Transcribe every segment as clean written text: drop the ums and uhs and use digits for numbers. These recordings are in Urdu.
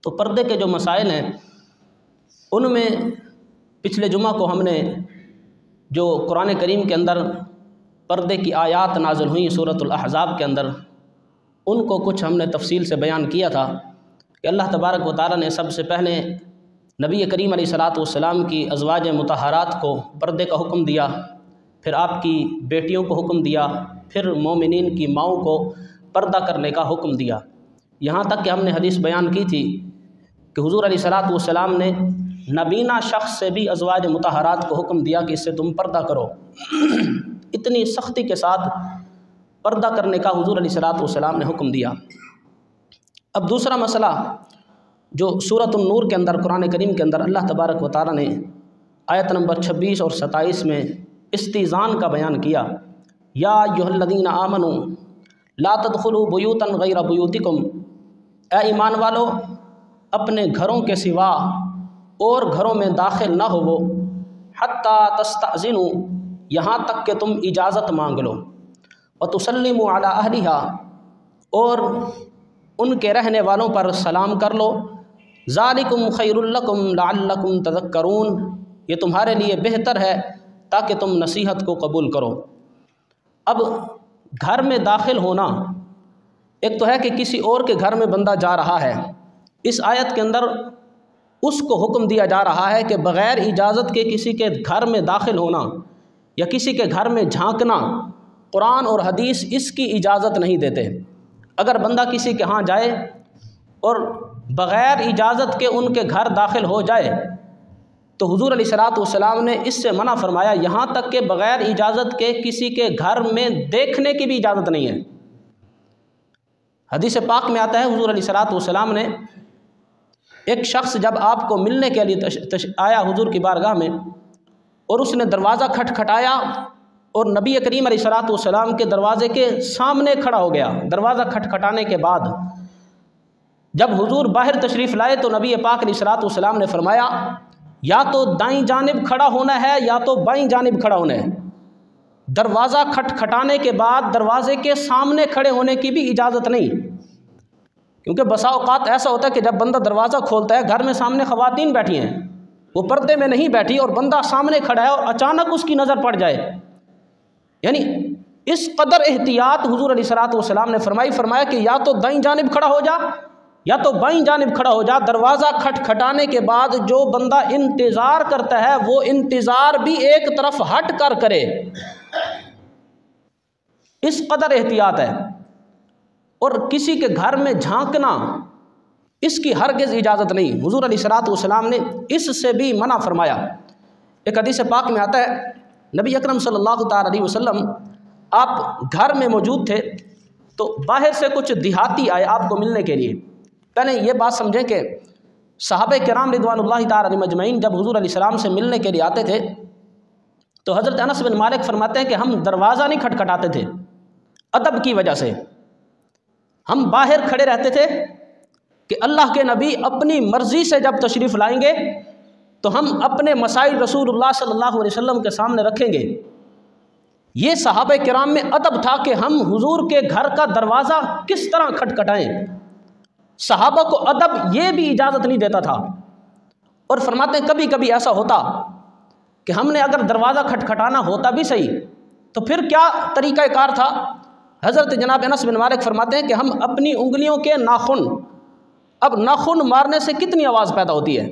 تو پردے کے جو مسائل ہیں ان میں پچھلے جمعہ کو ہم نے جو قرآن کریم کے اندر پردے کی آیات نازل ہوئیں سورۃ الاحزاب کے اندر، ان کو کچھ ہم نے تفصیل سے بیان کیا تھا کہ اللہ تبارک و تعالیٰ نے سب سے پہلے نبی کریم علیہ الصلاۃ والسلام کی ازواج مطہرات کو پردے کا حکم دیا، پھر آپ کی بیٹیوں کو حکم دیا، پھر مومنین کی ماؤں کو پردہ کرنے کا حکم دیا، یہاں تک کہ ہم نے حدیث بیان کی تھی کہ حضور علیہ الصلاۃ والسلام نے نابینا شخص سے بھی ازواج مطہرات کو حکم دیا کہ اس سے تم پردہ کرو۔ اتنی سختی کے ساتھ پردہ کرنے کا حضور علیہ الصلاۃ والسلام نے حکم دیا۔ اب دوسرا مسئلہ جو سورۃ النور کے اندر قرآن کریم کے اندر اللہ تبارک و تعالیٰ نے آیت نمبر 26 اور 27 میں استئذان کا بیان کیا، یا ایھا الذین آمنوا لا تدخلوا بیوتا غیر بیوتکم، اے ایمان والو اپنے گھروں کے سوا اور گھروں میں داخل نہ ہوو، حتی تستأذنوا، یہاں تک کہ تم اجازت مانگ لو، وتسلموا علی اہلہا، اور ان کے رہنے والوں پر سلام کر لو، ذالکم خیر لکم لعلکم تذکرون، یہ تمہارے لیے بہتر ہے تاکہ تم نصیحت کو قبول کرو۔ اب گھر میں داخل ہونا، ایک تو ہے کہ کسی اور کے گھر میں بندہ جا رہا ہے، اس آیت کے اندر اس کو حکم دیا جا رہا ہے کہ بغیر اجازت کے کسی کے گھر میں داخل ہونا یا کسی کے گھر میں جھانکنا، قرآن اور حدیث اس کی اجازت نہیں دیتے۔ اگر بندہ کسی کے ہاں جائے اور بغیر اجازت کے ان کے گھر داخل ہو جائے تو حضور علیہ الصلاۃ والسلام نے اس سے منع فرمایا، یہاں تک کہ بغیر اجازت کے کسی کے گھر میں دیکھنے کی بھی اجازت نہیں ہے۔ حدیث پاک میں آتا ہے حضور علیہ الصلاۃ والسلام نے، ایک شخص جب آپ کو ملنے کے لیے آیا حضور کی بارگاہ میں اور اس نے دروازہ کھٹکھٹایا اور نبی کریم علیہ الصلاۃ والسلام کے دروازے کے سامنے کھڑا ہو گیا۔ دروازہ کھٹکھٹانے کے بعد جب حضور باہر تشریف لائے تو نبی پاک علیہ الصلاۃ والسلام نے فرمایا، یا تو دائیں جانب کھڑا ہونا ہے یا تو بائیں جانب کھڑا ہونا ہے۔ دروازہ کھٹکھٹانے کے بعد دروازے کے سامنے کھڑے ہونے کی بھی اجازت نہیں، کیونکہ بسا اوقات ایسا ہوتا ہے کہ جب بندہ دروازہ کھولتا ہے گھر میں سامنے خواتین بیٹھی ہیں، وہ پردے میں نہیں بیٹھی اور بندہ سامنے کھڑا ہے اور اچانک اس کی نظر پڑ جائے، یعنی اس قدر احتیاط حضور علیہ الصلاۃ والسلام نے فرمایا کہ یا تو دائیں جانب کھڑا ہو جا یا تو بائیں جانب کھڑا ہو جا۔ دروازہ کھٹکھٹانے کے بعد جو بندہ انتظار کرتا ہے وہ انتظار بھی ایک طرف ہٹ کر کرے، اس قدر احتیاط ہے۔ اور کسی کے گھر میں جھانکنا اس کی ہرگز اجازت نہیں، حضور علیہ الصلاۃ والسلام نے اس سے بھی منع فرمایا۔ ایک حدیث پاک میں آتا ہے نبی اکرم صلی اللہ تعالی علیہ وسلم آپ گھر میں موجود تھے تو باہر سے کچھ دیہاتی آئے آپ کو ملنے کے لیے۔ پہلے یہ بات سمجھیں کہ صحابہ کرام رضوان اللہ تعالی علیہم اجمعین جب حضور علیہ السلام سے ملنے کے لیے آتے تھے تو حضرت انس بن مالک فرماتے ہیں کہ ہم دروازہ نہیں کھٹکھٹاتے تھے، ادب کی وجہ سے ہم باہر کھڑے رہتے تھے کہ اللہ کے نبی اپنی مرضی سے جب تشریف لائیں گے تو ہم اپنے مسائل رسول اللہ صلی اللہ علیہ وسلم کے سامنے رکھیں گے۔ یہ صحابہ کرام میں ادب تھا کہ ہم حضور کے گھر کا دروازہ کس طرح کھٹکھٹائیں، صحابہ کو ادب یہ بھی اجازت نہیں دیتا تھا۔ اور فرماتے ہیں کبھی کبھی ایسا ہوتا کہ ہم نے اگر دروازہ کھٹکھٹانا ہوتا بھی صحیح تو پھر کیا طریقہ کار تھا؟ حضرت جناب انس بن مالک فرماتے ہیں کہ ہم اپنی انگلیوں کے ناخن، اب ناخن مارنے سے کتنی آواز پیدا ہوتی ہے،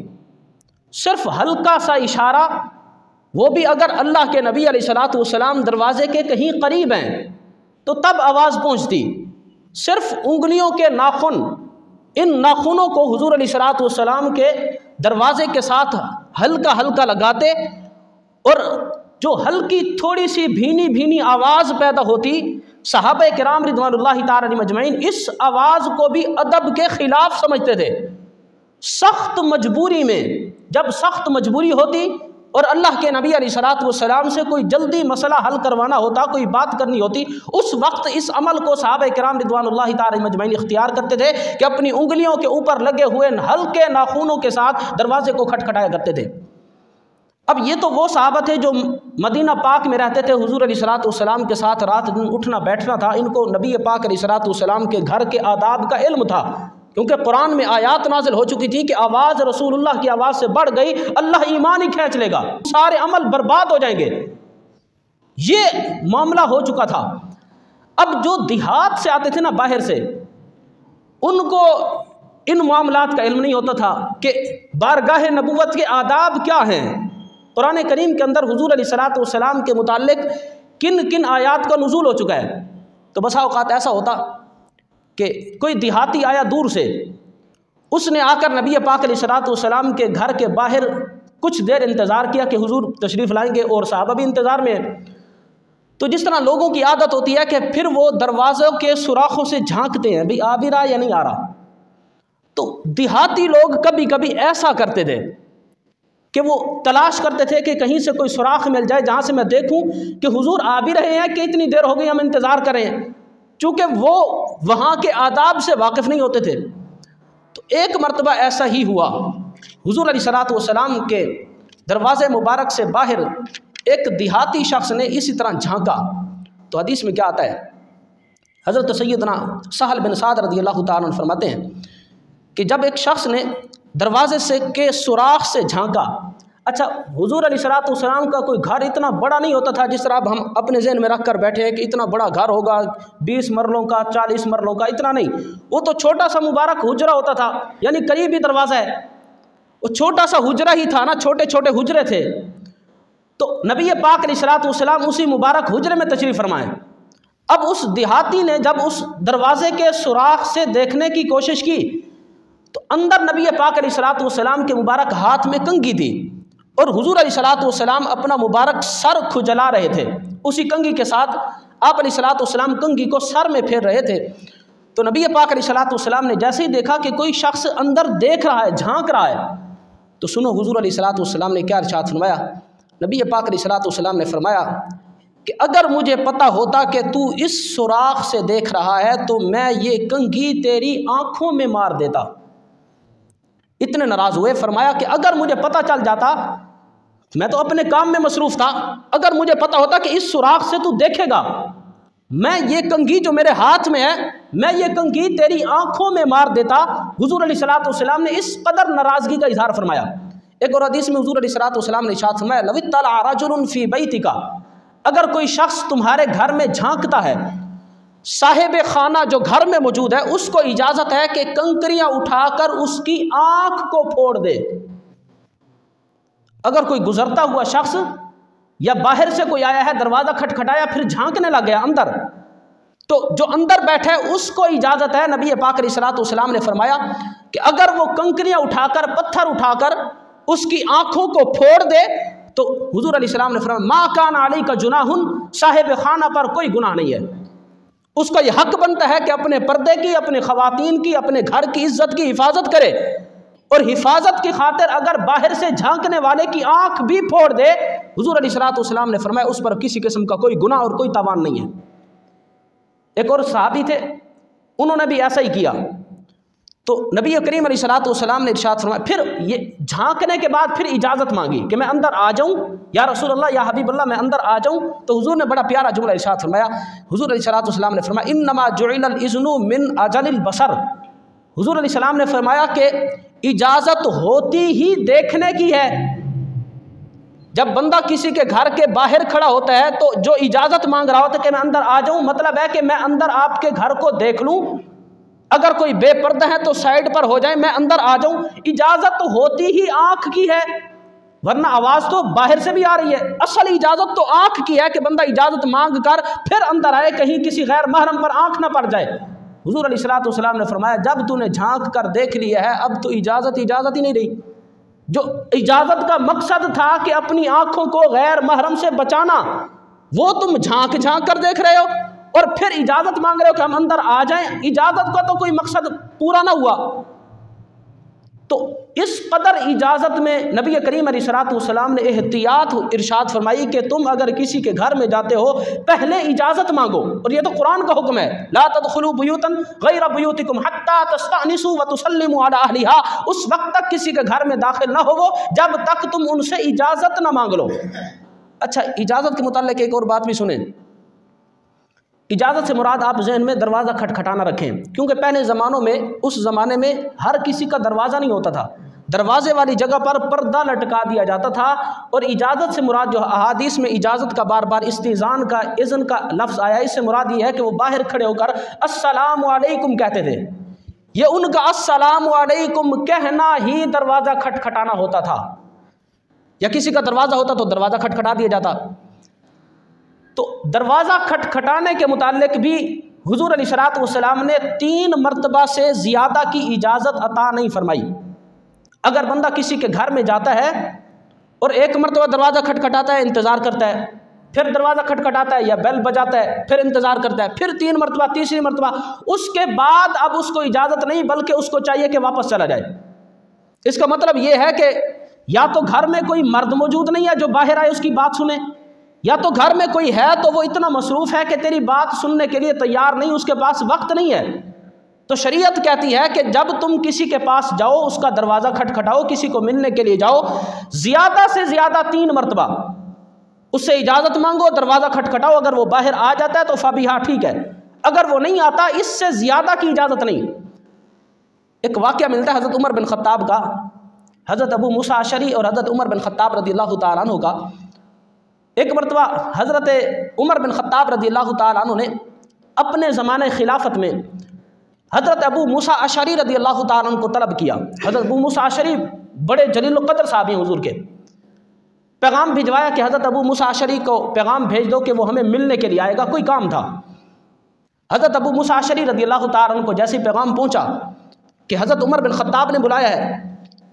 صرف ہلکا سا اشارہ، وہ بھی اگر اللہ کے نبی علیہ الصلاۃ والسلام دروازے کے کہیں قریب ہیں تو تب آواز پہنچتی۔ صرف انگلیوں کے ناخن، ان ناخنوں کو حضور علیہ الصلاۃ والسلام کے دروازے کے ساتھ ہلکا ہلکا لگاتے اور جو ہلکی تھوڑی سی بھینی بھینی آواز پیدا ہوتی، صحابہ کرام رضوان اللہ تعالی علیہم اجمعین اس آواز کو بھی ادب کے خلاف سمجھتے تھے۔ سخت مجبوری میں، جب سخت مجبوری ہوتی اور اللہ کے نبی علیہ الصلاۃ والسلام سے کوئی جلدی مسئلہ حل کروانا ہوتا، کوئی بات کرنی ہوتی، اس وقت اس عمل کو صحابہ کرام رضوان اللہ تعالی علیہم اجمعین اختیار کرتے تھے کہ اپنی انگلیوں کے اوپر لگے ہوئے ہلکے ناخنوں کے ساتھ دروازے کو کھٹکھٹایا کرتے تھے۔ اب یہ تو وہ صحابہ تھے جو مدینہ پاک میں رہتے تھے، حضور علیہ الصلاۃ والسلام کے ساتھ رات دن اٹھنا بیٹھنا تھا، ان کو نبی پاک علیہ الصلاۃ والسلام کے گھر کے آداب کا علم تھا، کیونکہ قرآن میں آیات نازل ہو چکی تھی کہ آواز رسول اللہ کی آواز سے بڑھ گئی اللہ ایمان ہی کھینچ لے گا، سارے عمل برباد ہو جائیں گے، یہ معاملہ ہو چکا تھا۔ اب جو دیہات سے آتے تھے نا باہر سے، ان کو ان معاملات کا علم نہیں ہوتا تھا کہ بارگاہ نبوت کے آداب کیا ہیں۔ قرآن کریم کے اندر حضور علیہ الصلوۃ والسلام کے متعلق کن کن آیات کا نزول ہو چکا ہے۔ تو بسا اوقات ایسا ہوتا کہ کوئی دیہاتی آیا دور سے، اس نے آ کر نبی پاک علیہ الصلوۃ والسلام کے گھر کے باہر کچھ دیر انتظار کیا کہ حضور تشریف لائیں گے، اور صحابہ بھی انتظار میں ہیں۔ تو جس طرح لوگوں کی عادت ہوتی ہے کہ پھر وہ دروازوں کے سوراخوں سے جھانکتے ہیں، بھئی آ بھی رہا یا نہیں آ رہا۔ تو دیہاتی لوگ کبھی کبھی ایسا کرتے تھے کہ وہ تلاش کرتے تھے کہ کہیں سے کوئی سوراخ مل جائے جہاں سے میں دیکھوں کہ حضور آ بھی رہے ہیں کہ اتنی دیر ہو گئی ہم انتظار کریں، چونکہ وہ وہاں کے آداب سے واقف نہیں ہوتے تھے۔ تو ایک مرتبہ ایسا ہی ہوا، حضور علیہ الصلوۃ والسلام کے دروازے مبارک سے باہر ایک دیہاتی شخص نے اسی طرح جھانکا۔ تو حدیث میں کیا آتا ہے، حضرت سیدنا سہل بن سعد رضی اللہ تعالیٰ عنہ فرماتے ہیں کہ جب ایک شخص نے دروازے سے کے سوراخ سے جھانکا، اچھا حضور علیہ الصلوۃ والسلام کا کوئی گھر اتنا بڑا نہیں ہوتا تھا جس طرح اب ہم اپنے ذہن میں رکھ کر بیٹھے ہیں کہ اتنا بڑا گھر ہوگا 20 مرلوں کا 40 مرلوں کا، اتنا نہیں، وہ تو چھوٹا سا مبارک حجرہ ہوتا تھا، یعنی قریب ہی دروازہ ہے، وہ چھوٹا سا حجرہ ہی تھا نا، چھوٹے چھوٹے حجرے تھے۔ تو نبی پاک علیہ الصلوۃ والسلام اسی مبارک حجرے میں تشریف فرمائے۔ اب اس دیہاتی نے جب اس دروازے کے سوراخ سے دیکھنے کی کوشش کی تو اندر نبی پاک علیہ الصلوۃ والسلام کے مبارک ہاتھ میں کنگھی تھی، اور حضور علیہ الصلوۃ والسلام اپنا مبارک سر کھجلا رہے تھے، اسی کنگھی کے ساتھ آپ علیہ الصلوۃ والسلام کنگھی کو سر میں پھیر رہے تھے۔ تو نبی پاک علیہ الصلوۃ والسلام نے جیسے ہی دیکھا کہ کوئی شخص اندر دیکھ رہا ہے، جھانک رہا ہے، تو سنو حضور علیہ الصلوۃ والسلام نے کیا ارشاد فرمایا۔ نبی پاک علیہ الصلوۃ والسلام نے فرمایا کہ اگر مجھے پتہ ہوتا کہ تو اس سوراخ سے دیکھ رہا ہے تو میں یہ کنگھی تیری آنکھوں میں مار دیتا۔ اتنے ناراض ہوئے، فرمایا کہ اگر مجھے پتہ چل جاتا، میں تو اپنے کام میں مصروف تھا، اگر مجھے پتہ ہوتا کہ اس سوراخ سے تو دیکھے گا، میں یہ کنگھی جو میرے ہاتھ میں ہے، میں یہ کنگھی تیری آنکھوں میں مار دیتا۔ حضور علیہ الصلوۃ والسلام نے اس قدر ناراضگی کا اظہار فرمایا۔ ایک اور حدیث میں حضور علیہ الصلوۃ والسلام نے ارشاد فرمایا، لو اطلع رجل فی بیتک، اگر کوئی شخص تمہارے گھر میں جھانکتا ہے، صاحب خانہ جو گھر میں موجود ہے اس کو اجازت ہے کہ کنکریاں اٹھا کر اس کی آنکھ کو پھوڑ دے۔ اگر کوئی گزرتا ہوا شخص یا باہر سے کوئی آیا ہے، دروازہ کھٹکھٹایا پھر جھانکنے لگ گیا اندر، تو جو اندر بیٹھے اس کو اجازت ہے، نبی پاک علیہ الصلوۃ والسلام نے فرمایا کہ اگر وہ کنکریاں اٹھا کر پتھر اٹھا کر اس کی آنکھوں کو پھوڑ دے تو حضور علیہ السلام نے فرمایا ما کان علیک جناح، صاحب خانہ پر کوئی گناہ نہیں ہے، اس کا یہ حق بنتا ہے کہ اپنے پردے کی، اپنے خواتین کی، اپنے گھر کی عزت کی حفاظت کرے، اور حفاظت کی خاطر اگر باہر سے جھانکنے والے کی آنکھ بھی پھوڑ دے، حضور علیہ الصلوۃ والسلام نے فرمایا اس پر کسی قسم کا کوئی گناہ اور کوئی تاوان نہیں ہے۔ ایک اور صحابی تھے، انہوں نے بھی ایسا ہی کیا، تو نبی کریم علیہ الصلوۃ والسلام نے ارشاد فرمایا، پھر یہ جھانکنے کے بعد پھر اجازت مانگی کہ میں اندر آ جاؤں، یا رسول اللہ، یا حبیب اللہ، میں اندر آ جاؤں، تو حضور نے بڑا پیارا جملہ ارشاد فرمایا۔ حضور علیہ الصلوۃ والسلام نے فرمایا انما جعل الاذن من اجل البصر، حضور علیہ السلام نے فرمایا کہ اجازت ہوتی ہی دیکھنے کی ہے۔ جب بندہ کسی کے گھر کے باہر کھڑا ہوتا ہے تو جو اجازت مانگ رہا ہوتا ہے کہ میں اندر آ جاؤں، مطلب ہے کہ میں اندر آپ کے گھر کو دیکھ لوں، اگر کوئی بے پردہ ہے تو سائڈ پر ہو جائیں، میں اندر آ جاؤں، اجازت تو ہوتی ہی آنکھ کی ہے، ورنہ آواز تو باہر سے بھی آ رہی ہے، اصل اجازت تو آنکھ کی ہے کہ بندہ اجازت مانگ کر پھر اندر آئے، کہیں کسی غیر محرم پر آنکھ نہ پڑ جائے۔ حضور علیہ الصلوۃ والسلام نے فرمایا جب تو نے جھانک کر دیکھ لیا ہے، اب تو اجازت ہی نہیں رہی۔ جو اجازت کا مقصد تھا کہ اپنی آنکھوں کو غیر محرم سے بچانا، وہ تم جھانک کر دیکھ رہے ہو اور پھر اجازت مانگ رہے ہو کہ ہم اندر آ جائیں، اجازت کا تو کوئی مقصد پورا نہ ہوا۔ تو اس قدر اجازت میں نبی کریم علیہ الصلوۃ والسلام نے احتیاط ارشاد فرمائی کہ تم اگر کسی کے گھر میں جاتے ہو پہلے اجازت مانگو، اور یہ تو قرآن کا حکم ہے، لا تدخلوا بیوتا غیر بیوتکم حتی تستأنسوا وتسلموا علی اہلھا، اس وقت تک کسی کے گھر میں داخل نہ ہوو جب تک تم ان سے اجازت نہ مانگ لو۔ اچھا، اجازت کے متعلق ایک اور بات بھی سنیں، اجازت سے مراد آپ ذہن میں دروازہ کھٹکھٹانا رکھیں، کیونکہ پہلے زمانوں میں، اس زمانے میں ہر کسی کا دروازہ نہیں ہوتا تھا، دروازے والی جگہ پر پردہ لٹکا دیا جاتا تھا، اور اجازت سے مراد جو احادیث میں اجازت کا بار بار استئذان کا، اذن کا لفظ آیا، اس سے مراد یہ ہے کہ وہ باہر کھڑے ہو کر السلام علیکم کہتے تھے، یہ ان کا السلام علیکم کہنا ہی دروازہ کھٹکھٹانا ہوتا تھا، یا کسی کا دروازہ ہوتا تو دروازہ کھٹکھٹا دیا جاتا۔ تو دروازہ کھٹکھٹانے کے متعلق بھی حضور علیہ الصلوۃ والسلام نے 3 مرتبہ سے زیادہ کی اجازت عطا نہیں فرمائی۔ اگر بندہ کسی کے گھر میں جاتا ہے اور ایک مرتبہ دروازہ کھٹکھٹاتا ہے، انتظار کرتا ہے، پھر دروازہ کھٹکھٹاتا ہے یا بیل بجاتا ہے، پھر انتظار کرتا ہے، پھر 3 مرتبہ، تیسری مرتبہ، اس کے بعد اب اس کو اجازت نہیں، بلکہ اس کو چاہیے کہ واپس چلا جائے۔ اس کا مطلب یہ ہے کہ یا تو گھر میں کوئی مرد موجود نہیں ہے جو باہر آئے اس کی بات سنے، یا تو گھر میں کوئی ہے تو وہ اتنا مصروف ہے کہ تیری بات سننے کے لیے تیار نہیں، اس کے پاس وقت نہیں ہے۔ تو شریعت کہتی ہے کہ جب تم کسی کے پاس جاؤ، اس کا دروازہ کھٹکھٹاؤ، کسی کو ملنے کے لیے جاؤ، زیادہ سے زیادہ 3 مرتبہ اس سے اجازت مانگو، دروازہ کھٹکھٹاؤ، اگر وہ باہر آ جاتا ہے تو فبیہا، ٹھیک ہے، اگر وہ نہیں آتا اس سے زیادہ کی اجازت نہیں۔ ایک واقعہ ملتا ہے حضرت عمر بن خطاب کا، حضرت ابو موسیٰ اشعری اور حضرت عمر بن خطاب رضی اللہ تعالیٰ عنہ کا۔ ایک مرتبہ حضرت عمر بن خطاب رضی اللہ تعالیٰ عنہ نے اپنے زمانے خلافت میں حضرت ابو موسیٰ اشعری رضی اللہ تعالیٰ عنہ کو طلب کیا۔ حضرت ابو موسیٰ اشعری بڑے جلیل القدر صحابی ہیں حضور کے، پیغام بھجوایا کہ حضرت ابو موسیٰ اشعری کو پیغام بھیج دو کہ وہ ہمیں ملنے کے لیے آئے گا، کوئی کام تھا۔ حضرت ابو موسیٰ اشعری رضی اللہ تعالیٰ عنہ کو جیسے پیغام پہنچا کہ حضرت عمر بن خطاب نے بلایا ہے،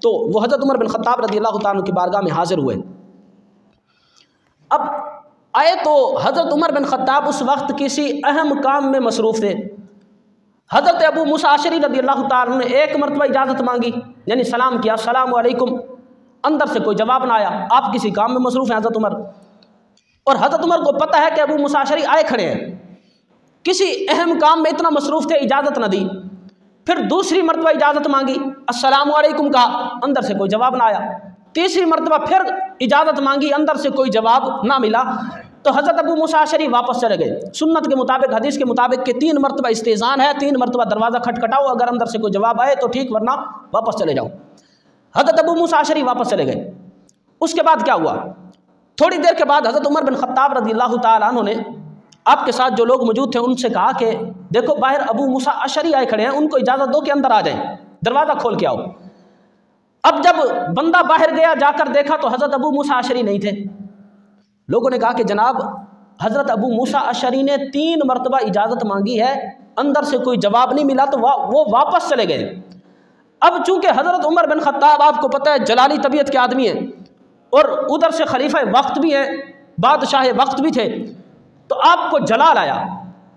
تو وہ حضرت عمر بن خطاب رضی اللہ تعالیٰ عنہ کی بارگاہ میں حاضر ہوئے۔ اب آئے تو حضرت عمر بن خطاب اس وقت کسی اہم کام میں مصروف تھے۔ حضرت ابو موسیٰ اشعری رضی اللہ تعالیٰ عنہ نے ایک مرتبہ اجازت مانگی، یعنی سلام کیا، السلام علیکم، اندر سے کوئی جواب نہ آیا، آپ کسی کام میں مصروف ہیں حضرت عمر، اور حضرت عمر کو پتہ ہے کہ ابو موسیٰ اشعری آئے کھڑے ہیں، کسی اہم کام میں اتنا مصروف تھے، اجازت نہ دی۔ پھر دوسری مرتبہ اجازت مانگی، السلام علیکم کہا، اندر سے کوئی جواب نہ آیا۔ تیسری مرتبہ پھر اجازت مانگی، اندر سے کوئی جواب نہ ملا، تو حضرت ابو موسیٰ اشعری واپس چلے گئے۔ سنت کے مطابق، حدیث کے مطابق کہ 3 مرتبہ استئذان ہے، 3 مرتبہ دروازہ کھٹکھٹاؤ، اگر اندر سے کوئی جواب آئے تو ٹھیک، ورنہ واپس چلے جاؤ۔ حضرت ابو موسیٰ اشعری واپس چلے گئے۔ اس کے بعد کیا ہوا؟ تھوڑی دیر کے بعد حضرت عمر بن خطاب رضی اللہ تعالیٰ عنہ نے آپ کے ساتھ جو لوگ موجود تھے ان سے کہا کہ دیکھو باہر ابو موسیٰ اشعری آئے کھڑے ہیں، ان کو اجازت دو کہ اندر آ جائیں، دروازہ کھول کے آؤ۔ اب جب بندہ باہر گیا، جا کر دیکھا تو حضرت ابو موسیٰ اشعری نہیں تھے۔ لوگوں نے کہا کہ جناب حضرت ابو موسیٰ اشعری نے 3 مرتبہ اجازت مانگی ہے، اندر سے کوئی جواب نہیں ملا، تو وہ واپس چلے گئے۔ اب چونکہ حضرت عمر بن خطاب آپ کو پتہ ہے جلالی طبیعت کے آدمی ہیں، اور ادھر سے خلیفہ وقت بھی ہیں، بادشاہ وقت بھی تھے، تو آپ کو جلال آیا۔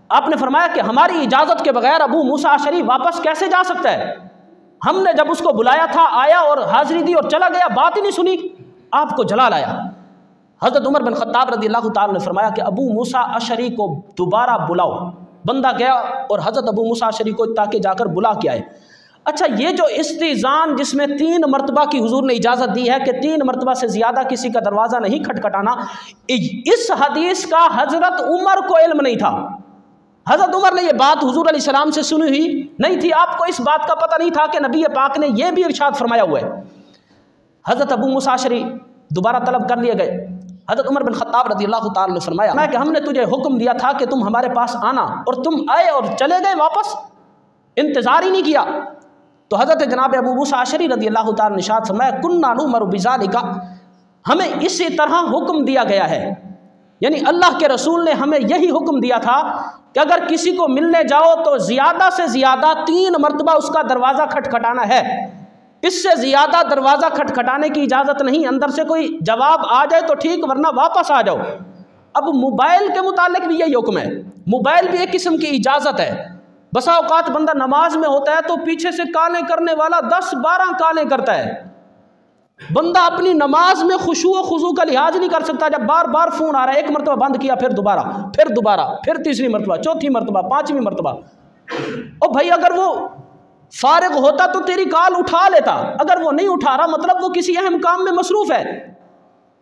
آپ نے فرمایا کہ ہماری اجازت کے بغیر ابو موسیٰ اشعری واپس کیسے جا سکتا ہے؟ ہم نے جب اس کو بلایا تھا، آیا اور حاضری دی اور چلا گیا، بات ہی نہیں سنی، آپ کو جلال آیا۔ حضرت عمر بن خطاب رضی اللہ تعالیٰ نے فرمایا کہ ابو موسیٰ اشعری کو دوبارہ بلاؤ۔ بندہ گیا اور حضرت ابو موسیٰ اشعری کو تاکہ جا کر بلا کے آئے۔ اچھا، یہ جو استئذان جس میں 3 مرتبہ کی حضور نے اجازت دی ہے کہ 3 مرتبہ سے زیادہ کسی کا دروازہ نہیں کھٹکھٹانا، اس حدیث کا حضرت عمر کو علم نہیں تھا۔ حضرت عمر نے یہ بات حضور علیہ السلام سے سنی ہوئی نہیں تھی، آپ کو اس بات کا پتہ نہیں تھا کہ نبی پاک نے یہ بھی ارشاد فرمایا ہوا ہے۔ حضرت ابو موسیٰ اشعری دوبارہ طلب کر لیے گئے۔ حضرت عمر بن خطاب رضی اللہ تعالیٰ نے فرمایا کہ ہم نے تجھے حکم دیا تھا کہ تم ہمارے پاس آنا، اور تم آئے اور چلے گئے واپس، انتظار ہی نہیں کیا۔ تو حضرت جناب ابو موسیٰ اشعری رضی اللہ تعالیٰ نے ارشاد فرمایا کنا نؤمر بذالک، ہمیں اسی طرح حکم دیا گیا ہے، یعنی اللہ کے رسول نے ہمیں یہی حکم دیا تھا کہ اگر کسی کو ملنے جاؤ تو زیادہ سے زیادہ 3 مرتبہ اس کا دروازہ کھٹکھٹانا ہے، اس سے زیادہ دروازہ کھٹکھٹانے کی اجازت نہیں۔ اندر سے کوئی جواب آ جائے تو ٹھیک، ورنہ واپس آ جاؤ۔ اب موبائل کے متعلق بھی یہی حکم ہے، موبائل بھی ایک قسم کی اجازت ہے۔ بسا اوقات بندہ نماز میں ہوتا ہے تو پیچھے سے کالیں کرنے والا 10-12 کالیں کرتا ہے، بندہ اپنی نماز میں خشوع و خضوع کا لحاظ نہیں کر سکتا، جب بار بار فون آ رہا ہے، ایک مرتبہ بند کیا، پھر دوبارہ، پھر تیسری مرتبہ، چوتھی مرتبہ، 5ویں مرتبہ۔ اور بھائی اگر وہ فارغ ہوتا تو تیری کال اٹھا لیتا، اگر وہ نہیں اٹھا رہا مطلب وہ کسی اہم کام میں مصروف ہے۔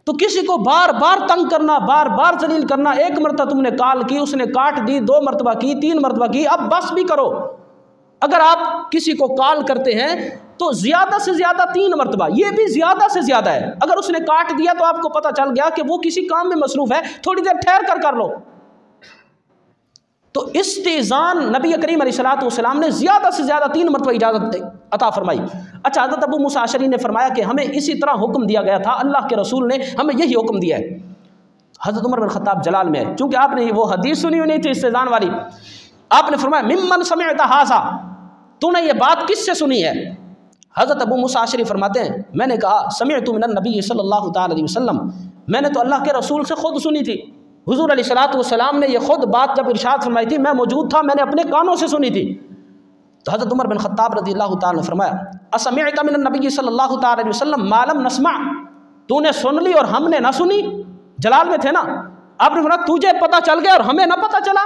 تو کسی کو بار بار تنگ کرنا، بار بار ذلیل کرنا، ایک مرتبہ تم نے کال کی اس نے کاٹ دی، 2 مرتبہ کی، 3 مرتبہ کی، اب بس بھی کرو۔ اگر آپ کسی کو کال کرتے ہیں تو زیادہ سے زیادہ 3 مرتبہ، یہ بھی زیادہ سے زیادہ ہے۔ اگر اس نے کاٹ دیا تو آپ کو پتہ چل گیا کہ وہ کسی کام میں مصروف ہے، تھوڑی دیر ٹھہر کر لو۔ تو استئذان نبی کریم علیہ السلام نے زیادہ سے زیادہ 3 مرتبہ اجازت عطا فرمائی۔ اچھا، حضرت ابو موسیٰ اشعری نے فرمایا کہ ہمیں اسی طرح حکم دیا گیا تھا، اللہ کے رسول نے ہمیں یہی حکم دیا ہے۔ حضرت عمر بن خطاب جلال میں ہے، چونکہ آپ نے وہ حدیث سنی ہوئی نہیں تھی استئذان والی، آپ نے فرمایا ممن سمعت ھذا، تو نے یہ بات کس سے سنی ہے؟ حضرت ابو موسیٰ اشعری فرماتے ہیں میں نے کہا سمعت من النبی صلی اللہ تعالی علیہ وسلم، میں نے تو اللہ کے رسول سے خود سنی تھی۔ حضور علیہ السلام نے یہ خود بات جب ارشاد فرمائی تھی، میں موجود تھا، میں نے اپنے کانوں سے سنی تھی۔ تو حضرت عمر بن خطاب رضی اللہ تعالی نے فرمایا اسمعت من النبی صلی اللہ تعالی علیہ وسلم ما لم نسمع، تو نے سن لی اور ہم نے نہ سنی؟ جلال میں تھے نا، آپ نے فرمایا تجھے پتہ چل گیا اور ہمیں نہ پتہ چلا؟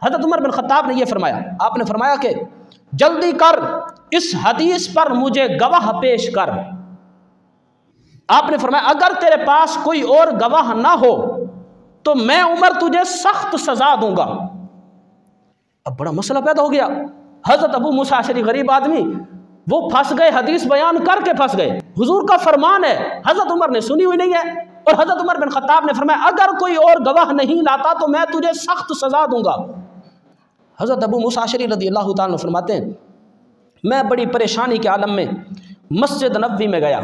حضرت عمر بن خطاب نے یہ فرمایا، آپ نے فرمایا کہ جلدی کر اس حدیث پر مجھے گواہ پیش کر۔ آپ نے فرمایا اگر تیرے پاس کوئی اور گواہ نہ ہو تو میں عمر تجھے سخت سزا دوں گا۔ اب بڑا مسئلہ پیدا ہو گیا، حضرت ابو موسیٰ اشعری غریب آدمی، وہ پھنس گئے، حدیث بیان کر کے پھنس گئے، حضور کا فرمان ہے، حضرت عمر نے سنی ہوئی نہیں ہے، اور حضرت عمر بن خطاب نے فرمایا اگر کوئی اور گواہ نہیں لاتا تو میں تجھے سخت سزا دوں گا۔ حضرت ابو موسیٰ اشعری رضی اللہ تعالیٰ عنہ فرماتے ہیں میں بڑی پریشانی کے عالم میں مسجد نبوی میں گیا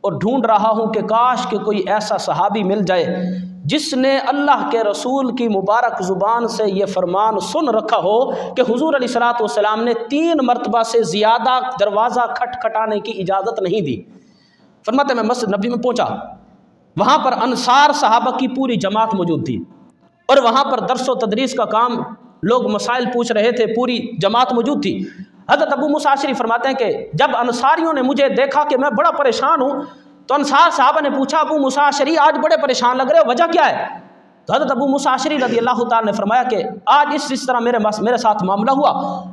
اور ڈھونڈ رہا ہوں کہ کاش کہ کوئی ایسا صحابی مل جائے جس نے اللہ کے رسول کی مبارک زبان سے یہ فرمان سن رکھا ہو کہ حضور علیہ السلام نے 3 مرتبہ سے زیادہ دروازہ کھٹکھٹانے کی اجازت نہیں دی۔ فرماتے ہیں میں مسجد نبوی میں پہنچا، وہاں پر انصار صحابہ کی پوری جماعت موجود تھی، اور وہاں پر درس و تدریس کا کام، لوگ مسائل پوچھ رہے تھے، پوری جماعت موجود تھی۔ حضرت ابو موسیٰ اشعری فرماتے ہیں کہ جب انصاریوں نے مجھے دیکھا کہ میں بڑا پریشان ہوں تو انصار صحابہ نے پوچھا ابو موسیٰ اشعری آج بڑے پریشان لگ رہے ہو، وجہ کیا ہے؟ تو حضرت ابو موسیٰ اشعری رضی اللہ تعالیٰ نے فرمایا کہ آج اس طرح میرے ساتھ معاملہ ہوا،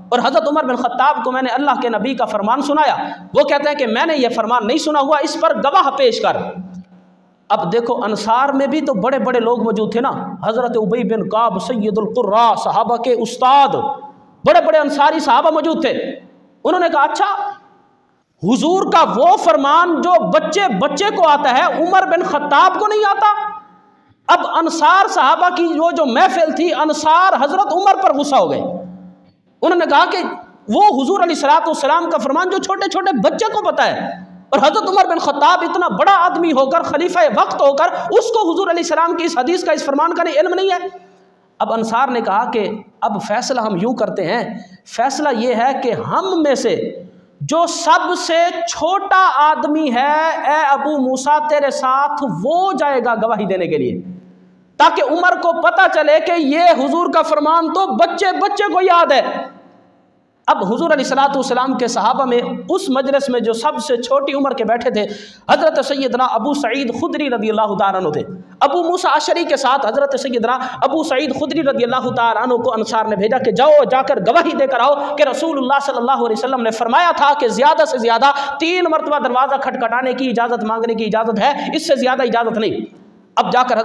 اور حضرت عمر بن خطاب کو میں نے اللہ کے نبی کا فرمان سنایا، وہ کہتے ہیں کہ میں نے یہ فرمان نہیں سنا ہوا، اس پر گواہ پیش کر۔ اب دیکھو انصار میں بھی تو بڑے بڑے لوگ موجود تھے نا، حضرت ابی بن کعب سید القراء، صحابہ کے استاد، بڑے بڑے انصاری صحابہ موجود تھے۔ انہوں نے کہا اچھا حضور کا وہ فرمان جو بچے بچے کو آتا ہے عمر بن خطاب کو نہیں آتا؟ اب انصار صحابہ کی جو محفل تھی، انصار حضرت عمر پر غصہ ہو گئے۔ انہوں نے کہا کہ وہ حضور علیہ السلام کا فرمان جو چھوٹے چھوٹے بچے کو پتہ ہے، اور حضرت عمر بن خطاب اتنا بڑا آدمی ہو کر، خلیفہ وقت ہو کر، اس کو حضور علیہ السلام کی اس حدیث کا، اس فرمان کا علم نہیں ہے۔ اب انصار نے کہا کہ اب فیصلہ ہم یوں کرتے ہیں، فیصلہ یہ ہے کہ ہم میں سے جو سب سے چھوٹا آدمی ہے اے ابو موسیٰ تیرے ساتھ، وہ جائے گا گواہی دینے کے لیے، تاکہ عمر کو پتہ چلے کہ یہ حضور کا فرمان تو بچے بچے کو یاد ہے۔ اب حضور علیہ السلام کے صحابہ میں اس مجلس میں جو سب سے چھوٹی عمر کے بیٹھے تھے حضرت سیدنا ابو سعید خدری رضی اللہ تعالیٰ عنہ تھے۔ ابو موسیٰ اشعری کے ساتھ حضرت سیدنا ابو سعید خدری رضی اللہ تعالیٰ عنہ کو انصار نے بھیجا کہ جاؤ جا کر گواہی دے کر آؤ کہ رسول اللہ صلی اللہ علیہ وسلم نے فرمایا تھا کہ زیادہ سے زیادہ 3 مرتبہ دروازہ کھٹکھٹانے کی اجازت مانگنے کی اجازت ہے، اس سے زیادہ اجازت نہیں۔ اب جا کر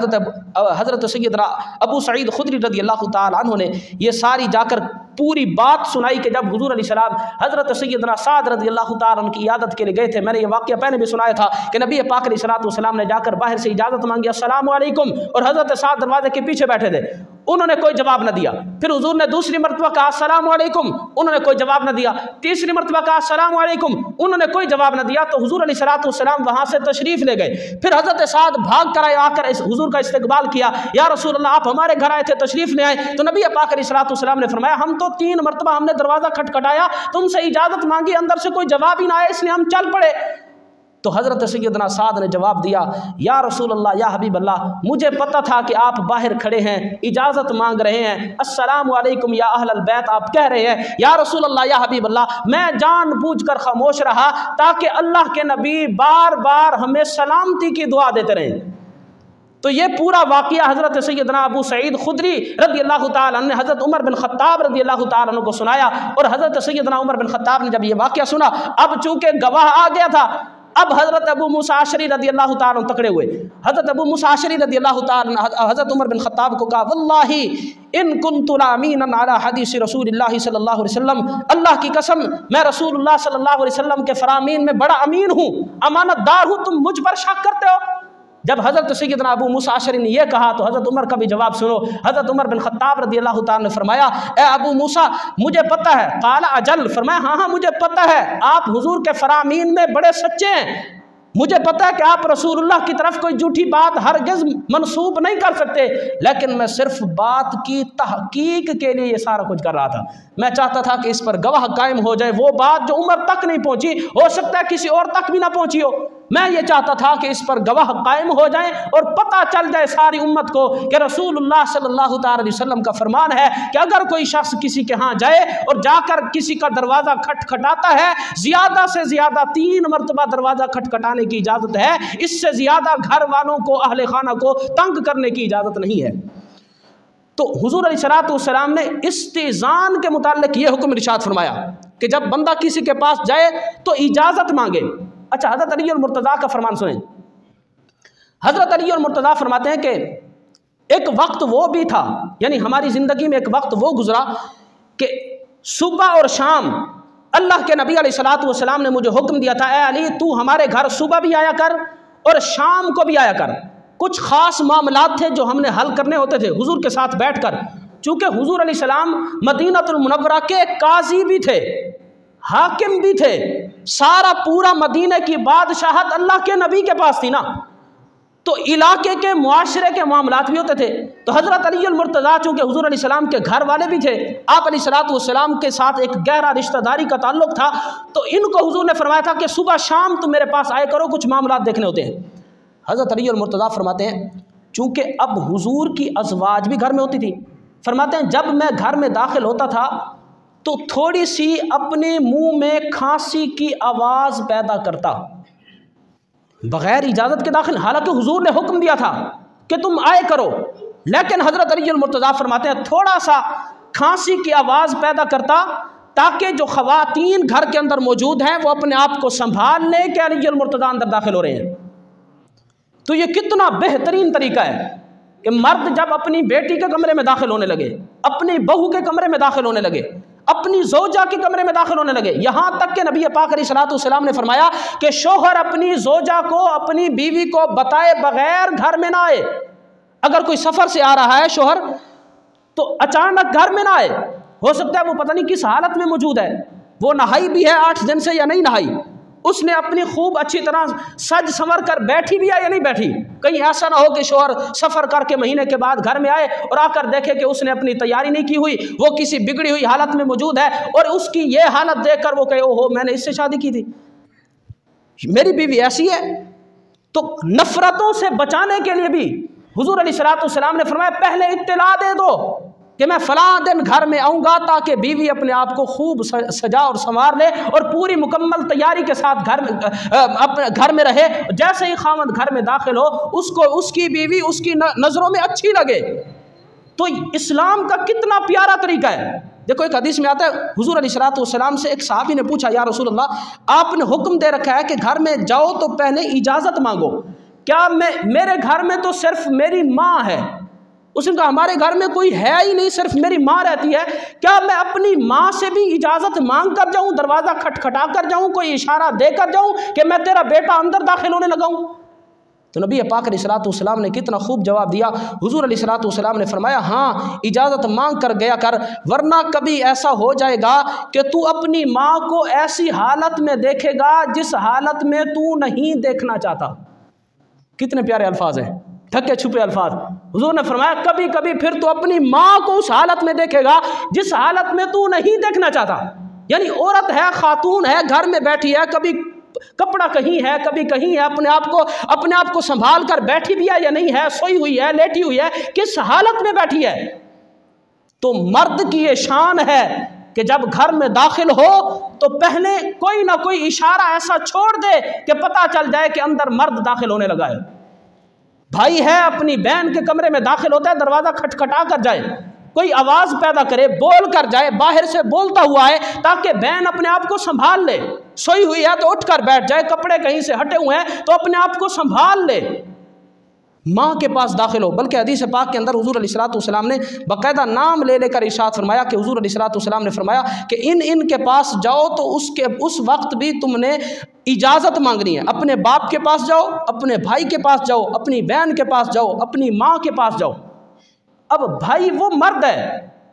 حضرت سیدنا ابو سعید خدری رضی اللہ تعالیٰ عنہ نے یہ ساری جا کر پوری بات سنائی کہ جب حضور علیہ السلام حضرت سیدنا سعد رضی اللہ تعالیٰ عنہ کی عیادت کے لیے گئے تھے، میں نے یہ واقعہ پہلے بھی سنایا تھا کہ نبی پاک علیہ السلام نے جا کر باہر سے اجازت مانگی السلام علیکم، اور حضرت سعد دروازے کے پیچھے بیٹھے تھے، انہوں نے کوئی جواب نہ دیا۔ پھر حضور نے دوسری مرتبہ کہا السلام علیکم، انہوں نے کوئی جواب نہ دیا۔ تیسری مرتبہ کہا السلام علیکم، انہوں نے کوئی جواب نہ دیا۔ تو حضور علیہ السلام وہاں سے تشریف لے گئے۔ پھر حضرت سعد بھاگ کر آئے، آ کر حضور کا استقبال کیا، یا رسول اللہ آپ ہمارے گھر آئے تھے، تشریف لے آئے۔ تو نبی پاک علیہ السلام نے فرمایا ہم تو 3 مرتبہ ہم نے دروازہ کھٹکھٹایا، تم سے اجازت مانگی، اندر سے کوئی جواب ہی نہ آیا، اس لیے ہم چل پڑے۔ تو حضرت سیدنا سعد نے جواب دیا یا رسول اللہ یا حبیب اللہ، مجھے پتہ تھا کہ آپ باہر کھڑے ہیں، اجازت مانگ رہے ہیں، السلام علیکم یا اہل البیت آپ کہہ رہے ہیں، یا رسول اللہ یا حبیب اللہ میں جان بوجھ کر خاموش رہا تاکہ اللہ کے نبی بار بار ہمیں سلامتی کی دعا دیتے رہیں۔ تو یہ پورا واقعہ حضرت سیدنا ابو سعید خدری رضی اللہ تعالیٰ عنہ نے حضرت عمر بن خطاب رضی اللہ تعالیٰ عنہ کو سنایا، اور حضرت سیدنا عمر بن خطاب نے جب یہ واقعہ سنا، اب چونکہ گواہ آ گیا تھا، اب حضرت ابو موسیٰ اشعری رضی اللہ تعالیٰ عنہ تکڑے ہوئے. حضرت ابو موسیٰ اشعری رضی اللہ تعالیٰ عنہ حضرت عمر بن خطاب کو کہا واللہ ان کنت لامیناً علی حدیث رسول اللہ صلی اللہ علیہ وسلم، اللہ کی قسم میں رسول اللہ صلی اللہ علیہ وسلم کے فرامین میں بڑا امین ہوں، امانت دار ہوں، تم مجھ پر شک کرتے ہو. جب حضرت سیدنا ابو موسیٰ اشعری نے یہ کہا تو حضرت عمر کا بھی جواب سنو. حضرت عمر بن خطاب رضی اللہ تعالیٰ نے فرمایا اے ابو موسیٰ مجھے پتہ ہے. قال اجل، فرمایا ہاں ہاں مجھے پتہ ہے، آپ حضور کے فرامین میں بڑے سچے ہیں، مجھے پتہ ہے کہ آپ رسول اللہ کی طرف کوئی جھوٹی بات ہرگز منسوب نہیں کر سکتے، لیکن میں صرف بات کی تحقیق کے لیے یہ سارا کچھ کر رہا تھا. میں چاہتا تھا کہ اس پر گواہ قائم ہو جائے، وہ بات جو عمر تک نہیں پہنچی ہو سکتا ہے کسی اور تک بھی نہ پہنچی ہو. میں یہ چاہتا تھا کہ اس پر گواہ قائم ہو جائیں اور پتہ چل جائے ساری امت کو کہ رسول اللہ صلی اللہ تعالی علیہ وسلم کا فرمان ہے کہ اگر کوئی شخص کسی کے ہاں جائے اور جا کر کسی کا دروازہ کھٹکھٹاتا ہے، زیادہ سے زیادہ 3 مرتبہ دروازہ کھٹکھٹانے کی اجازت ہے، اس سے زیادہ گھر والوں کو، اہل خانہ کو تنگ کرنے کی اجازت نہیں ہے. تو حضور علیہ الصلوۃ والسلام نے استئذان کے متعلق یہ حکم ارشاد فرمایا کہ جب بندہ کسی کے پاس جائے تو اجازت مانگے. اچھا حضرت علی المرتضیٰ کا فرمان سنیں. حضرت علی المرتضیٰ فرماتے ہیں کہ ایک وقت وہ بھی تھا، یعنی ہماری زندگی میں ایک وقت وہ گزرا کہ صبح اور شام اللہ کے نبی علیہ الصلوۃ والسلام نے مجھے حکم دیا تھا اے علی تو ہمارے گھر صبح بھی آیا کر اور شام کو بھی آیا کر. کچھ خاص معاملات تھے جو ہم نے حل کرنے ہوتے تھے حضور کے ساتھ بیٹھ کر. چونکہ حضور علیہ السلام مدینہ المنورہ کے قاضی بھی تھے، حاکم بھی تھے، سارا پورا مدینہ کی بادشاہت اللہ کے نبی کے پاس تھی نا، تو علاقے کے معاشرے کے معاملات بھی ہوتے تھے. تو حضرت علی المرتضیٰ چونکہ حضور علیہ السلام کے گھر والے بھی تھے، آپ علیہ الصلوۃ والسلام کے ساتھ ایک گہرا رشتہ داری کا تعلق تھا، تو ان کو حضور نے فرمایا تھا کہ صبح شام تم میرے پاس آئے کرو، کچھ معاملات دیکھنے ہوتے ہیں. حضرت علی المرتضیٰ فرماتے ہیں چونکہ اب حضور کی ازواج بھی گھر میں ہوتی تھی، فرماتے ہیں جب میں گھر میں داخل ہوتا تھا تو تھوڑی سی اپنے منہ میں کھانسی کی آواز پیدا کرتا بغیر اجازت کے داخل، حالانکہ حضور نے حکم دیا تھا کہ تم آئے کرو، لیکن حضرت علی المرتضیٰ فرماتے ہیں تھوڑا سا کھانسی کی آواز پیدا کرتا تاکہ جو خواتین گھر کے اندر موجود ہیں وہ اپنے آپ کو سنبھال لیں کہ علی المرتضیٰ اندر داخل ہو رہے ہیں. تو یہ کتنا بہترین طریقہ ہے کہ مرد جب اپنی بیٹی کے کمرے میں داخل ہونے لگے، اپنی بہو کے کمرے میں داخل ہونے لگے، اپنی زوجہ کے کمرے میں داخل ہونے لگے، یہاں تک کہ نبی پاک علیہ الصلوۃ والسلام نے فرمایا کہ شوہر اپنی زوجہ کو، اپنی بیوی کو بتائے بغیر گھر میں نہ آئے. اگر کوئی سفر سے آ رہا ہے شوہر تو اچانک گھر میں نہ آئے، ہو سکتا ہے وہ پتہ نہیں کس حالت میں موجود ہے، وہ نہائی بھی ہے 8 دن سے یا نہیں نہائی، اس نے اپنی خوب اچھی طرح سج سنور کر بیٹھی بھی ہے یا نہیں بیٹھی. کہیں ایسا نہ ہو کہ شوہر سفر کر کے مہینے کے بعد گھر میں آئے اور آ کر دیکھے کہ اس نے اپنی تیاری نہیں کی ہوئی، وہ کسی بگڑی ہوئی حالت میں موجود ہے، اور اس کی یہ حالت دیکھ کر وہ کہے اوہو میں نے اس سے شادی کی تھی، میری بیوی ایسی ہے. تو نفرتوں سے بچانے کے لیے بھی حضور علیہ الصلوۃ والسلام نے فرمایا پہلے اطلاع دے دو کہ میں فلاں دن گھر میں آؤں گا، تاکہ بیوی اپنے آپ کو خوب سجا اور سنوار لے اور پوری مکمل تیاری کے ساتھ گھر میں رہے. جیسے ہی خاوند گھر میں داخل ہو اس کو اس کی بیوی اس کی نظروں میں اچھی لگے. تو اسلام کا کتنا پیارا طریقہ ہے. دیکھو ایک حدیث میں آتا ہے حضور علیہ الصلوۃ والسلام سے ایک صحابی نے پوچھا یا رسول اللہ آپ نے حکم دے رکھا ہے کہ گھر میں جاؤ تو پہلے اجازت مانگو، کیا میرے گھر میں تو صرف میری ماں ہے؟ اس نے کہا ہمارے گھر میں کوئی ہے ہی نہیں، صرف میری ماں رہتی ہے، کیا میں اپنی ماں سے بھی اجازت مانگ کر جاؤں، دروازہ کھٹکھٹا کر جاؤں، کوئی اشارہ دے کر جاؤں کہ میں تیرا بیٹا اندر داخل ہونے لگا ہوں؟ تو نبی پاک علیہ الصلوۃ والسلام نے کتنا خوب جواب دیا. حضور علیہ الصلوۃ والسلام نے فرمایا ہاں اجازت مانگ کر گیا کر، ورنہ کبھی ایسا ہو جائے گا کہ تو اپنی ماں کو ایسی حالت میں دیکھے گا جس حالت میں تو نہیں دیکھنا چاہتا. کتنے پیارے الفاظ ہیں، ڈھکے چھپے الفاظ. حضور نے فرمایا کبھی کبھی پھر تو اپنی ماں کو اس حالت میں دیکھے گا جس حالت میں تو نہیں دیکھنا چاہتا. یعنی عورت ہے، خاتون ہے، گھر میں بیٹھی ہے، کبھی کپڑا کہیں ہے کبھی کہیں ہے، اپنے آپ کو سنبھال کر بیٹھی بھی ہے یا نہیں ہے، سوئی ہوئی ہے، لیٹی ہوئی ہے، کس حالت میں بیٹھی ہے. تو مرد کی یہ شان ہے کہ جب گھر میں داخل ہو تو پہلے کوئی نہ کوئی اشارہ ایسا چھوڑ دے کہ پتہ چل جائے کہ اندر مرد داخل ہونے لگا ہے. بھائی ہے اپنی بہن کے کمرے میں داخل ہوتا ہے، دروازہ کھٹکھٹا کر جائے، کوئی آواز پیدا کرے، بول کر جائے، باہر سے بولتا ہوا ہے، تاکہ بہن اپنے آپ کو سنبھال لے۔ سوئی ہوئی ہے تو اٹھ کر بیٹھ جائے، کپڑے کہیں سے ہٹے ہوئے ہیں تو اپنے آپ کو سنبھال لے، ماں کے پاس داخل ہو۔ بلکہ حدیث پاک کے اندر حضور علیہ الصلوۃ والسلام نے باقاعدہ نام لے لے کر ارشاد فرمایا کہ حضور علیہ الصلوۃ والسلام نے فرمایا کہ ان کے پاس جاؤ تو اس وقت بھی تم نے اجازت مانگنی ہے۔ اپنے باپ کے پاس جاؤ، اپنے بھائی کے پاس جاؤ، اپنی بہن کے پاس جاؤ، اپنی ماں کے پاس جاؤ۔ اب بھائی وہ مرد ہے،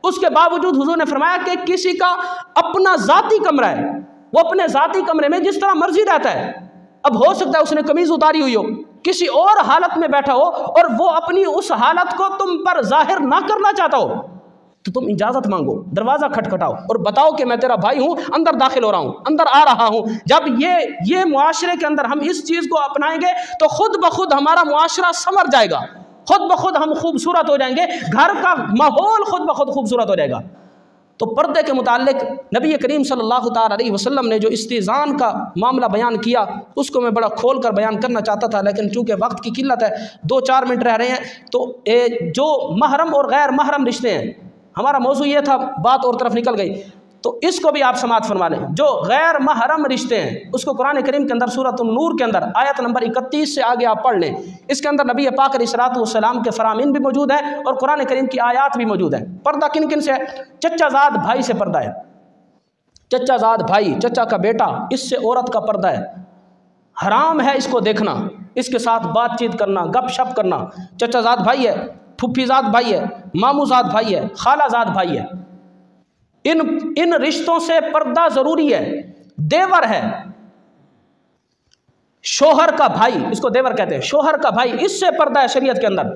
اس کے باوجود حضور نے فرمایا کہ کسی کا اپنا ذاتی کمرہ ہے، وہ اپنے ذاتی کمرے میں جس طرح مرضی رہتا ہے۔ اب ہو سکتا ہے اس نے قمیض اتاری ہوئی ہو، کسی اور حالت میں بیٹھا ہو، اور وہ اپنی اس حالت کو تم پر ظاہر نہ کرنا چاہتا ہو، تو تم اجازت مانگو، دروازہ کھٹکھٹاؤ اور بتاؤ کہ میں تیرا بھائی ہوں، اندر داخل ہو رہا ہوں، اندر آ رہا ہوں۔ جب یہ معاشرے کے اندر ہم اس چیز کو اپنائیں گے تو خود بخود ہمارا معاشرہ سنور جائے گا، خود بخود ہم خوبصورت ہو جائیں گے، گھر کا ماحول خود بخود خوبصورت ہو جائے گا۔ تو پردے کے متعلق نبی کریم صلی اللہ تعالیٰ علیہ وسلم نے جو استئذان کا معاملہ بیان کیا، اس کو میں بڑا کھول کر بیان کرنا چاہتا تھا، لیکن چونکہ وقت کی قلت ہے، 2-4 منٹ رہ رہے ہیں، تو جو محرم اور غیر محرم رشتے ہیں، ہمارا موضوع یہ تھا، بات اور طرف نکل گئی، تو اس کو بھی آپ سماعت فرما لیں۔ جو غیر محرم رشتے ہیں اس کو قرآن کریم کے اندر سورۃ النور کے اندر آیت نمبر 31 سے آگے آپ پڑھ لیں، اس کے اندر نبی پاک علیہ الصلوۃ والسلام کے فرامین بھی موجود ہیں اور قرآن کریم کی آیات بھی موجود ہیں۔ پردہ کن کن سے ہے؟ چچا زاد بھائی سے پردہ ہے، چچا زاد بھائی، چچا کا بیٹا، اس سے عورت کا پردہ ہے، حرام ہے اس کو دیکھنا، اس کے ساتھ بات چیت کرنا، گپ شپ کرنا۔ چچا زاد بھائی ہے، پھپھی زاد بھائی ہے، ماموں زاد بھائی ہے، خالہ زاد بھائی ہے، ان رشتوں سے پردہ ضروری ہے۔ دیور ہے، شوہر کا بھائی، اس کو دیور کہتے ہیں، شوہر کا بھائی، اس سے پردہ ہے شریعت کے اندر۔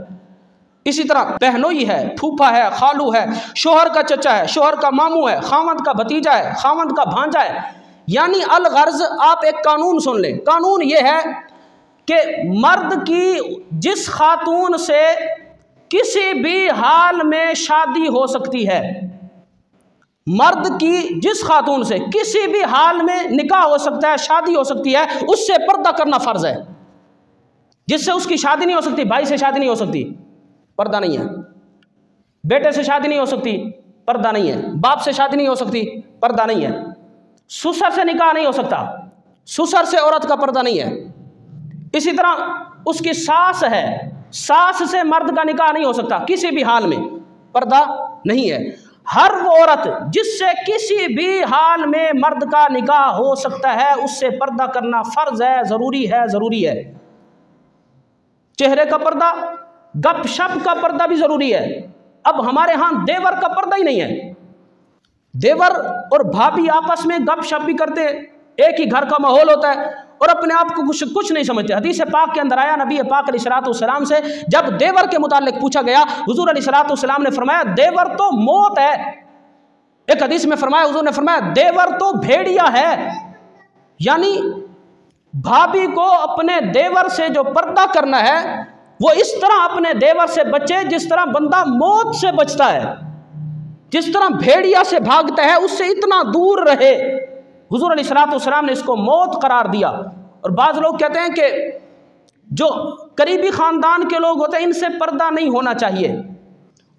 اسی طرح بہنوئی ہے، پھوپھا ہے، خالو ہے، شوہر کا چچا ہے، شوہر کا ماموں ہے، خاوند کا بھتیجا ہے، خاوند کا بھانجا ہے۔ یعنی الغرض آپ ایک قانون سن لیں، قانون یہ ہے کہ مرد کی جس خاتون سے کسی بھی حال میں شادی ہو سکتی ہے، مرد کی جس خاتون سے کسی بھی حال میں نکاح ہو سکتا ہے، شادی ہو سکتی ہے، اس سے پردہ کرنا فرض ہے۔ جس سے اس کی شادی نہیں ہو سکتی، بھائی سے شادی نہیں ہو سکتی، پردہ نہیں ہے۔ بیٹے سے شادی نہیں ہو سکتی، پردہ نہیں ہے۔ باپ سے شادی نہیں ہو سکتی، پردہ نہیں ہے۔ سسر سے نکاح نہیں ہو سکتا، سسر سے عورت کا پردہ نہیں ہے۔ اسی طرح اس کی ساس ہے، ساس سے مرد کا نکاح نہیں ہو سکتا، کسی بھی حال میں پردہ نہیں ہے۔ ہر وہ عورت جس سے کسی بھی حال میں مرد کا نکاح ہو سکتا ہے، اس سے پردہ کرنا فرض ہے، ضروری ہے، ضروری ہے۔ چہرے کا پردہ، گپ شپ کا پردہ بھی ضروری ہے۔ اب ہمارے ہاں دیور کا پردہ ہی نہیں ہے، دیور اور بھابھی آپس میں گپ شپ بھی کرتے ہیں، ایک ہی گھر کا ماحول ہوتا ہے اور اپنے آپ کو کچھ نہیں سمجھتے۔ حدیث پاک کے اندر آیا، نبی پاک علیہ الصلوۃ والسلام سے جب دیور کے متعلق پوچھا گیا، حضور علیہ الصلوۃ والسلام نے فرمایا دیور تو موت ہے۔ ایک حدیث میں فرمایا، حضور نے فرمایا دیور تو بھیڑیا ہے۔ یعنی بھابھی کو اپنے دیور سے جو پردہ کرنا ہے، وہ اس طرح اپنے دیور سے بچے جس طرح بندہ موت سے بچتا ہے، جس طرح بھیڑیا سے بھاگتا ہے، اس سے اتنا دور رہے۔ حضور علیہ الصلوۃ والسلام نے اس کو موت قرار دیا۔ اور بعض لوگ کہتے ہیں کہ جو قریبی خاندان کے لوگ ہوتے ہیں ان سے پردہ نہیں ہونا چاہیے۔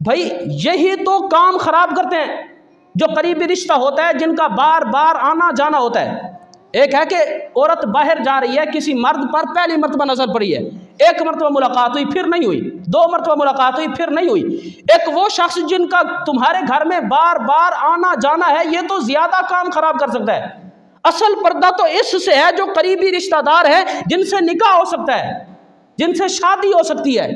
بھائی یہی تو کام خراب کرتے ہیں، جو قریبی رشتہ ہوتا ہے، جن کا بار بار آنا جانا ہوتا ہے۔ ایک ہے کہ عورت باہر جا رہی ہے، کسی مرد پر پہلی مرتبہ نظر پڑی ہے، ایک مرتبہ ملاقات ہوئی پھر نہیں ہوئی، 2 مرتبہ ملاقات ہوئی پھر نہیں ہوئی۔ ایک وہ شخص جن کا تمہارے گھر میں بار بار آنا جانا ہے، یہ تو زیادہ کام خراب کر سکتا ہے۔ اصل پردہ تو اس سے ہے جو قریبی رشتہ دار ہے، جن سے نکاح ہو سکتا ہے، جن سے شادی ہو سکتی ہے۔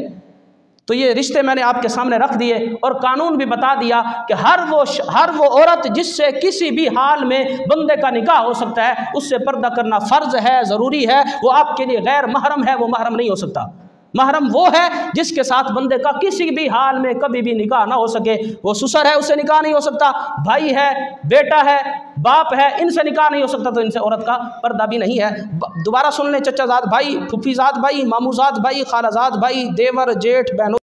تو یہ رشتے میں نے آپ کے سامنے رکھ دیے اور قانون بھی بتا دیا کہ ہر وہ عورت جس سے کسی بھی حال میں بندے کا نکاح ہو سکتا ہے، اس سے پردہ کرنا فرض ہے، ضروری ہے۔ وہ آپ کے لیے غیر محرم ہے، وہ محرم نہیں ہو سکتا۔ محرم وہ ہے جس کے ساتھ بندے کا کسی بھی حال میں کبھی بھی نکاح نہ ہو سکے۔ وہ سسر ہے، اس سے نکاح نہیں ہو سکتا، بھائی ہے، بیٹا ہے، باپ ہے، ان سے نکاح نہیں ہو سکتا، تو ان سے عورت کا پردہ بھی نہیں ہے۔ دوبارہ سن لیں، چچا زاد بھائی، پھپھی زاد بھائی، ماموں زاد بھائی، خالہ زاد بھائی، دیور، جیٹھ، بہنوں